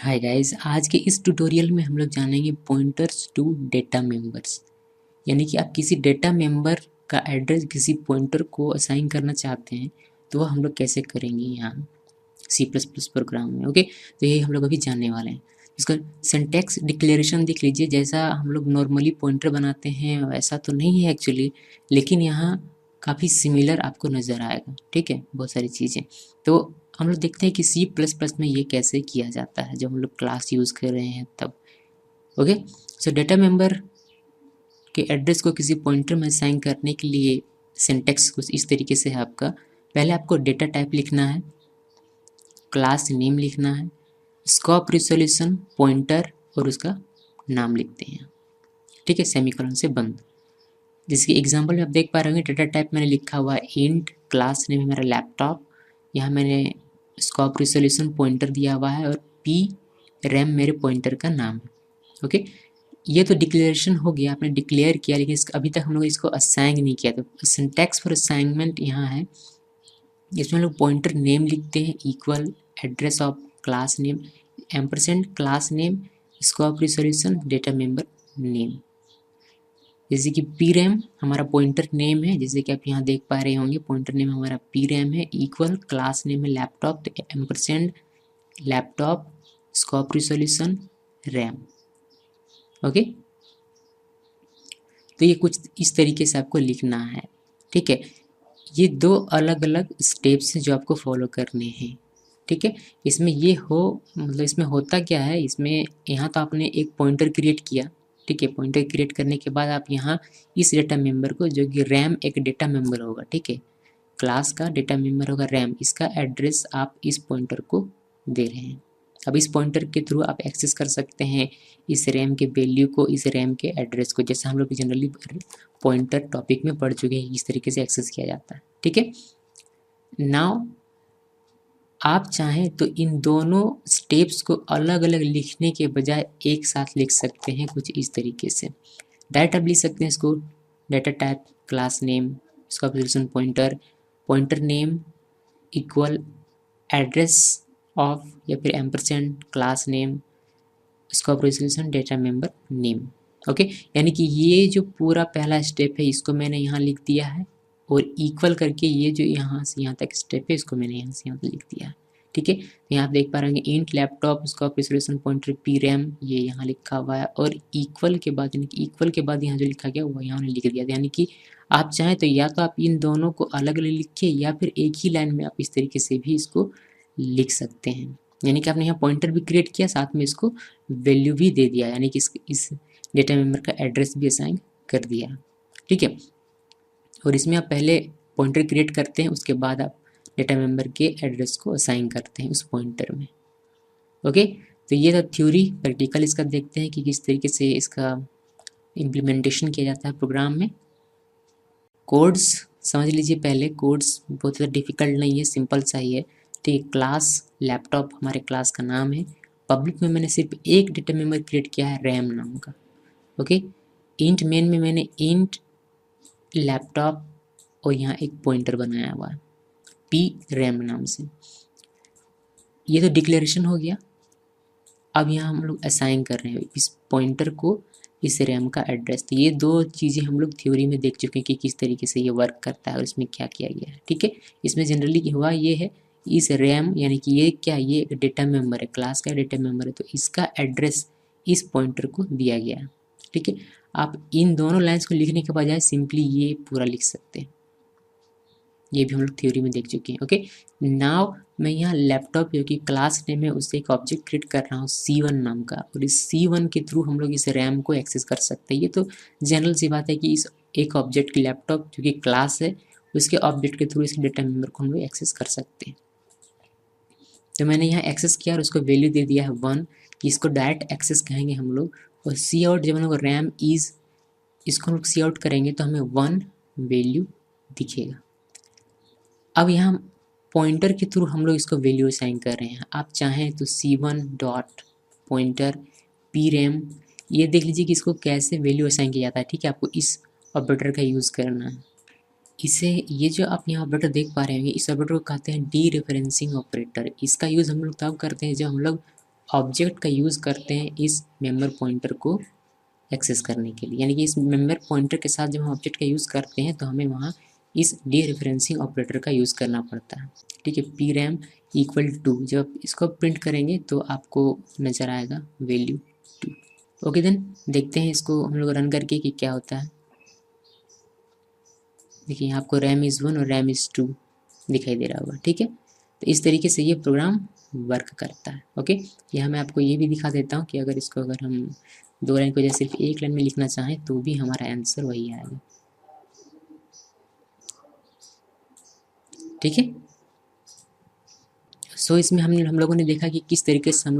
Hi guys, आज के इस ट्यूटोरियल में हम लोग जानेंगे पॉइंटर्स टू डेटा मेंबर्स। यानी कि आप किसी डेटा मेंबर का एड्रेस किसी पॉइंटर को असाइन करना चाहते हैं तो वह हम लोग कैसे करेंगे यहाँ C++ प्रोग्राम में। ओके, तो ये हम लोग अभी जानने वाले हैं। इसका सिंटैक्स डिक्लेरेशन देख लीजिए। जैसा हम लोग नॉर्मली पॉइंटर बनाते हैं वैसा तो नहीं है एक्चुअली, लेकिन यहाँ काफ़ी सिमिलर आपको नज़र आएगा। ठीक है, बहुत सारी चीज़ें। तो हम लोग देखते हैं कि C++ में ये कैसे किया जाता है जब हम लोग क्लास यूज़ कर रहे हैं तब। ओके, सो डेटा मेंबर के एड्रेस को किसी पॉइंटर में असाइन करने के लिए सिंटैक्स कुछ इस तरीके से है आपका। पहले आपको डेटा टाइप लिखना है, क्लास नेम लिखना है, स्कोप रिजोल्यूशन पॉइंटर और उसका नाम लिखते हैं। ठीक है, सेमीकोलन से बंद। जिसकी एग्जांपल में आप देख पा रहे होंगे, डेटा टाइप मैंने लिखा हुआ है इंट, क्लास नेम है मेरा लैपटॉप, यहाँ मैंने स्कोप रिजोल्यूशन पॉइंटर दिया हुआ है और पी रैम मेरे पॉइंटर का नाम है। ओके, ये तो डिक्लेरेशन हो गया, आपने डिक्लेयर किया, लेकिन अभी तक हम लोग इसको असाइन नहीं किया। तो सिंटैक्स फॉर असाइनमेंट यहाँ है। इसमें हम लोग पॉइंटर नेम लिखते हैं equal address of class name ampersand class name scope resolution data member name. जैसे कि पी रैम हमारा पॉइंटर नेम है, जैसे कि आप यहाँ देख पा रहे होंगे पॉइंटर नेम हमारा पी रैम है, इक्वल क्लास नेम है लैपटॉप, तो ampersand laptop scope resolution RAM. Okay, तो ये कुछ इस तरीके से आपको लिखना है। ठीक है, ये दो अलग अलग स्टेप्स हैं जो आपको फॉलो करने हैं। ठीक है, इसमें ये हो मतलब इसमें होता क्या है, इसमें यहाँ तो आपने एक पॉइंटर क्रिएट किया। ठीक है, पॉइंटर क्रिएट करने के बाद आप यहाँ इस डेटा मेंबर को, जो कि रैम एक डेटा मेंबर होगा, ठीक है, क्लास का डेटा मेंबर होगा रैम, इसका एड्रेस आप इस पॉइंटर को दे रहे हैं। अब इस पॉइंटर के थ्रू आप एक्सेस कर सकते हैं इस रैम के वैल्यू को, इस रैम के एड्रेस को, जैसे हम लोग जनरली पॉइंटर टॉपिक में पढ़ चुके हैं इस तरीके से एक्सेस किया जाता है। ठीक है, नाउ आप चाहें तो इन दोनों स्टेप्स को अलग अलग लिखने के बजाय एक साथ लिख सकते हैं कुछ इस तरीके से। डायरेक्ट आप लिख सकते हैं इसको डेटा टाइप क्लास नेम इसका position pointer, pointer name equal address of या फिर ampersand class name scope resolution data member name. Okay, यानी कि ये जो पूरा पहला स्टेप है इसको मैंने यहाँ लिख दिया है, और इक्वल करके ये जो यहाँ से यहाँ तक स्टेप है इसको मैंने यहाँ से यहाँ तक लिख दिया है। ठीक है, तो यहाँ आप देख पा रहे हैं int laptop scope resolution pointer P RAM, ये यहाँ लिखा हुआ है, और इक्वल के बाद यानी कि इक्वल के बाद यहाँ जो लिखा गया वो यहाँ लिख दिया। यानी कि आप चाहें तो या तो आप इन दोनों को अलग अलग लिखिए या फिर एक ही लाइन में आप इस तरीके से भी इसको लिख सकते हैं। यानी कि आपने यहाँ पॉइंटर भी क्रिएट किया, साथ में इसको वैल्यू भी दे दिया, यानी कि इस डेटा मेंबर का एड्रेस भी असाइन कर दिया। ठीक है, और इसमें आप पहले पॉइंटर क्रिएट करते हैं, उसके बाद आप डेटा मेंबर के एड्रेस को असाइन करते हैं उस पॉइंटर में। ओके, तो ये था थ्योरी। प्रैक्टिकल इसका देखते हैं कि किस तरीके से इसका इम्प्लीमेंटेशन किया जाता है प्रोग्राम में। कोड्स समझ लीजिए पहले, कोड्स बहुत ज़्यादा डिफिकल्ट नहीं है, सिंपल सा ही है। ठीक है, क्लास लैपटॉप हमारे क्लास का नाम है, पब्लिक में मैंने सिर्फ एक डेटा मेंबर क्रिएट किया है रैम नाम का। ओके, इंट मेन में मैंने इंट लैपटॉप और यहाँ एक पॉइंटर बनाया हुआ है पी रैम नाम से। ये तो डिक्लेरेशन हो गया। अब यहाँ हम लोग असाइन कर रहे हैं इस पॉइंटर को इस रैम का एड्रेस। तो ये दो चीज़ें हम लोग थ्योरी में देख चुके हैं कि किस तरीके से ये वर्क करता है और इसमें क्या किया गया है। ठीक है, इसमें जनरली हुआ ये है, इस रैम यानी कि ये क्या, ये एक डेटा मेंबर है, क्लास का डेटा मेंबर है, तो इसका एड्रेस इस पॉइंटर को दिया गया है। ठीक है, आप इन दोनों लाइन्स को लिखने के बजाय सिंपली ये पूरा लिख सकते हैं, ये भी हम लोग थ्योरी में देख चुके हैं। ओके, नाउ मैं यहाँ लैपटॉप जो कि क्लास नेम है उससे एक ऑब्जेक्ट क्रिएट कर रहा हूँ C1 नाम का, और इस C1 के थ्रू हम लोग इस रैम को एक्सेस कर सकते हैं। ये तो जनरल सी बात है कि इस एक ऑब्जेक्ट की लैपटॉप जो कि क्लास है उसके ऑब्जेक्ट के थ्रू इस डेटा मेंबर को हम लोग एक्सेस कर सकते हैं। तो मैंने यहाँ एक्सेस किया और उसको वैल्यू दे दिया है 1, कि इसको डायरेक्ट एक्सेस कहेंगे हम लोग। और सी आउट जब हम लोग रैम इज़ इसको हम लोग सी आउट करेंगे तो हमें 1 वैल्यू दिखेगा। अब यहाँ पॉइंटर के थ्रू हम लोग इसको वैल्यू असाइन कर रहे हैं। आप चाहें तो C1 dot pointer P RAM, ये देख लीजिए कि इसको कैसे वैल्यू असाइन किया जाता है। ठीक है, आपको इस ऑपरेटर का यूज़ करना है। इसे ये जो आप यहाँ ऑपरेटर देख पा रहे होंगे, इस ऑपरेटर को कहते हैं डी रेफरेंसिंग ऑपरेटर। इसका यूज़ हम लोग तब करते हैं जब हम लोग ऑब्जेक्ट का यूज़ करते हैं इस मेंबर पॉइंटर को एक्सेस करने के लिए, यानी कि इस मेंबर पॉइंटर के साथ जब हम ऑब्जेक्ट का यूज़ करते हैं तो हमें वहाँ इस डीरेफरेंसिंग ऑपरेटर का यूज़ करना पड़ता है। ठीक है, पी रैम इक्वल टू, जब इसको प्रिंट करेंगे तो आपको नज़र आएगा वैल्यू 2। ओके देन देखते हैं इसको हम लोग रन करके कि क्या होता है। देखिए यहाँ आपको रैम इज़ 1 और रैम इज़ 2 दिखाई दे रहा होगा। ठीक है, तो इस तरीके से ये प्रोग्राम वर्क करता है। ओके, यहाँ मैं आपको ये भी दिखा देता हूँ कि अगर इसको अगर हम 2 लाइन को जैसे सिर्फ 1 लाइन में लिखना चाहें तो भी हमारा आंसर वही आएगा। ठीक है, सो इसमें हम लोगों ने देखा कि किस तरीके से हम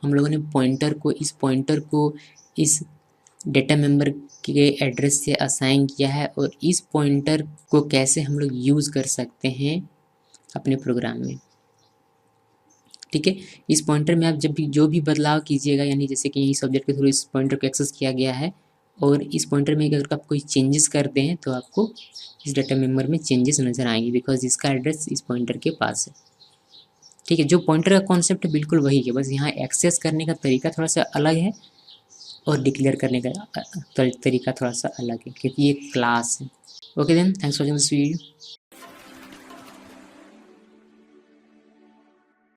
लोगों ने पॉइंटर को इस डेटा मेंबर के एड्रेस से असाइन किया है और इस पॉइंटर को कैसे हम लोग यूज़ कर सकते हैं अपने प्रोग्राम में। ठीक है, इस पॉइंटर में आप जब भी जो भी बदलाव कीजिएगा, यानी जैसे कि इस ऑब्जेक्ट के थ्रू इस पॉइंटर को एक्सेस किया गया है और इस पॉइंटर में अगर आप कोई चेंजेस करते हैं तो आपको इस डेटा मेंबर में चेंजेस नज़र आएंगे, बिकॉज इसका एड्रेस इस पॉइंटर के पास है। ठीक है, जो पॉइंटर का कॉन्सेप्ट है बिल्कुल वही है, बस यहाँ एक्सेस करने का तरीका थोड़ा सा अलग है और डिक्लेयर करने का तरीका थोड़ा सा अलग है, क्योंकि ये क्लास है। Okay then, thanks for watching this video.